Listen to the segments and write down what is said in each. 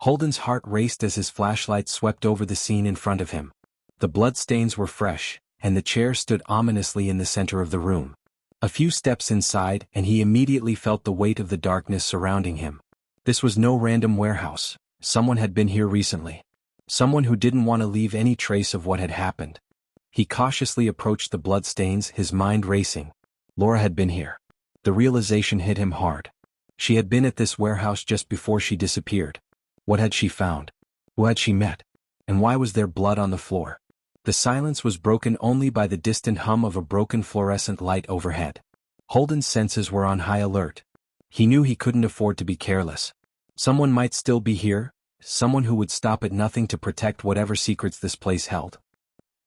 Holden's heart raced as his flashlight swept over the scene in front of him. The bloodstains were fresh, and the chair stood ominously in the center of the room. A few steps inside and he immediately felt the weight of the darkness surrounding him. This was no random warehouse. Someone had been here recently. Someone who didn't want to leave any trace of what had happened. He cautiously approached the bloodstains, his mind racing. Laura had been here. The realization hit him hard. She had been at this warehouse just before she disappeared. What had she found? Who had she met? And why was there blood on the floor? The silence was broken only by the distant hum of a broken fluorescent light overhead. Holden's senses were on high alert. He knew he couldn't afford to be careless. Someone might still be here, someone who would stop at nothing to protect whatever secrets this place held.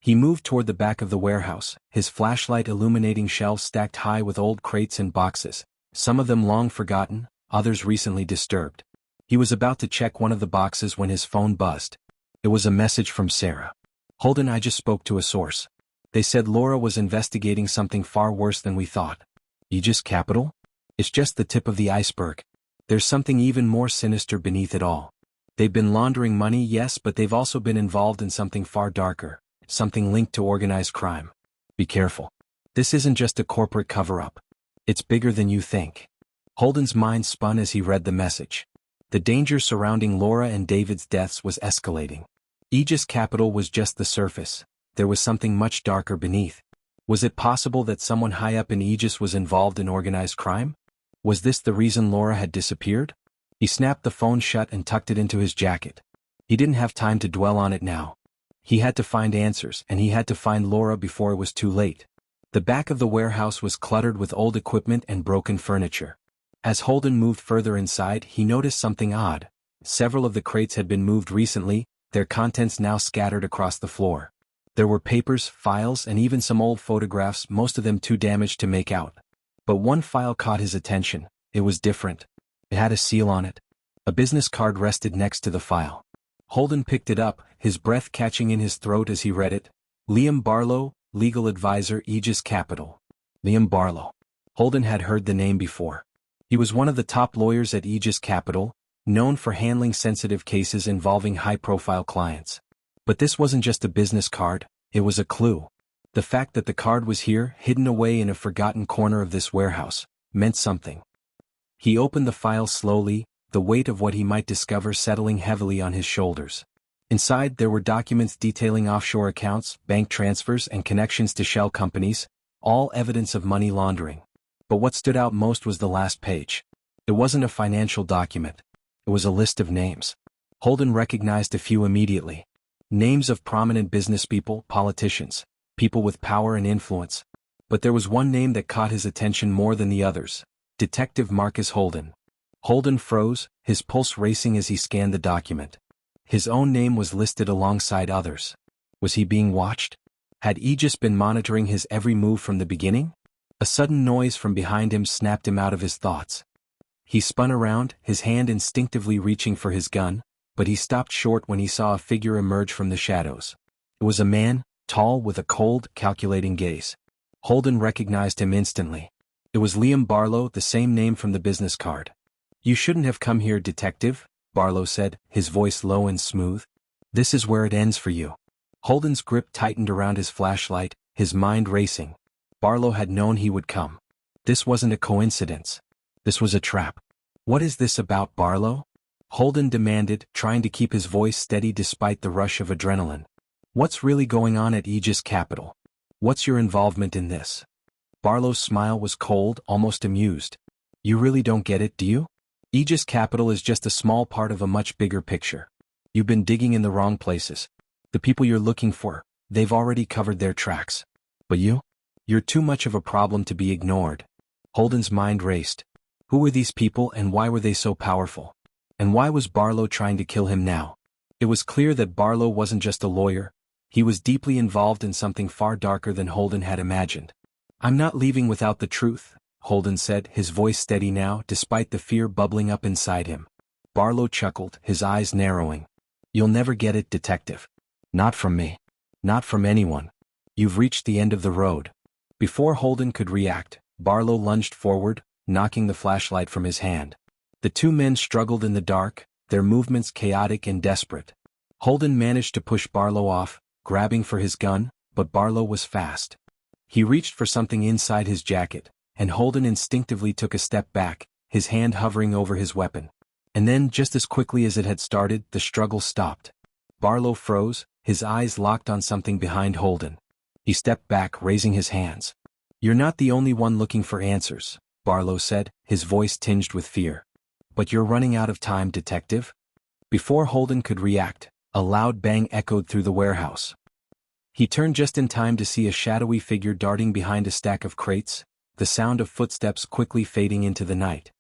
He moved toward the back of the warehouse, his flashlight illuminating shelves stacked high with old crates and boxes, some of them long forgotten, others recently disturbed. He was about to check one of the boxes when his phone buzzed. It was a message from Sarah. "Holden, I just spoke to a source. They said Laura was investigating something far worse than we thought." Aegis Capital? It's just the tip of the iceberg. There's something even more sinister beneath it all. They've been laundering money, yes, but they've also been involved in something far darker, something linked to organized crime. Be careful. This isn't just a corporate cover-up. It's bigger than you think. Holden's mind spun as he read the message. The danger surrounding Laura and David's deaths was escalating. Aegis Capital was just the surface. There was something much darker beneath. Was it possible that someone high up in Aegis was involved in organized crime? Was this the reason Laura had disappeared? He snapped the phone shut and tucked it into his jacket. He didn't have time to dwell on it now. He had to find answers, and he had to find Laura before it was too late. The back of the warehouse was cluttered with old equipment and broken furniture. As Holden moved further inside, he noticed something odd. Several of the crates had been moved recently, their contents now scattered across the floor. There were papers, files, and even some old photographs, most of them too damaged to make out. But one file caught his attention. It was different. It had a seal on it. A business card rested next to the file. Holden picked it up, his breath catching in his throat as he read it. Liam Barlow, Legal Advisor, Aegis Capital. Liam Barlow. Holden had heard the name before. He was one of the top lawyers at Aegis Capital, known for handling sensitive cases involving high-profile clients. But this wasn't just a business card, it was a clue. The fact that the card was here, hidden away in a forgotten corner of this warehouse, meant something. He opened the file slowly, the weight of what he might discover settling heavily on his shoulders. Inside there were documents detailing offshore accounts, bank transfers, and connections to shell companies, all evidence of money laundering. But what stood out most was the last page. It wasn't a financial document. It was a list of names. Holden recognized a few immediately. Names of prominent businesspeople, politicians, people with power and influence. But there was one name that caught his attention more than the others. Detective Marcus Holden. Holden froze, his pulse racing as he scanned the document. His own name was listed alongside others. Was he being watched? Had Aegis been monitoring his every move from the beginning? A sudden noise from behind him snapped him out of his thoughts. He spun around, his hand instinctively reaching for his gun, but he stopped short when he saw a figure emerge from the shadows. It was a man, tall with a cold, calculating gaze. Holden recognized him instantly. It was Liam Barlow, the same name from the business card. "You shouldn't have come here, Detective," Barlow said, his voice low and smooth. "This is where it ends for you." Holden's grip tightened around his flashlight, his mind racing. Barlow had known he would come. This wasn't a coincidence. This was a trap. "What is this about, Barlow?" Holden demanded, trying to keep his voice steady despite the rush of adrenaline. "What's really going on at Aegis Capital? What's your involvement in this?" Barlow's smile was cold, almost amused. "You really don't get it, do you? Aegis Capital is just a small part of a much bigger picture. You've been digging in the wrong places. The people you're looking for, they've already covered their tracks. But you're too much of a problem to be ignored." Holden's mind raced. Who were these people and why were they so powerful? And why was Barlow trying to kill him now? It was clear that Barlow wasn't just a lawyer. He was deeply involved in something far darker than Holden had imagined. "I'm not leaving without the truth," Holden said, his voice steady now, despite the fear bubbling up inside him. Barlow chuckled, his eyes narrowing. "You'll never get it, Detective. Not from me. Not from anyone. You've reached the end of the road." Before Holden could react, Barlow lunged forward, knocking the flashlight from his hand. The two men struggled in the dark, their movements chaotic and desperate. Holden managed to push Barlow off, grabbing for his gun, but Barlow was fast. He reached for something inside his jacket, and Holden instinctively took a step back, his hand hovering over his weapon. And then, just as quickly as it had started, the struggle stopped. Barlow froze, his eyes locked on something behind Holden. He stepped back, raising his hands. "You're not the only one looking for answers," Barlow said, his voice tinged with fear. "But you're running out of time, Detective." Before Holden could react, a loud bang echoed through the warehouse. He turned just in time to see a shadowy figure darting behind a stack of crates, the sound of footsteps quickly fading into the night.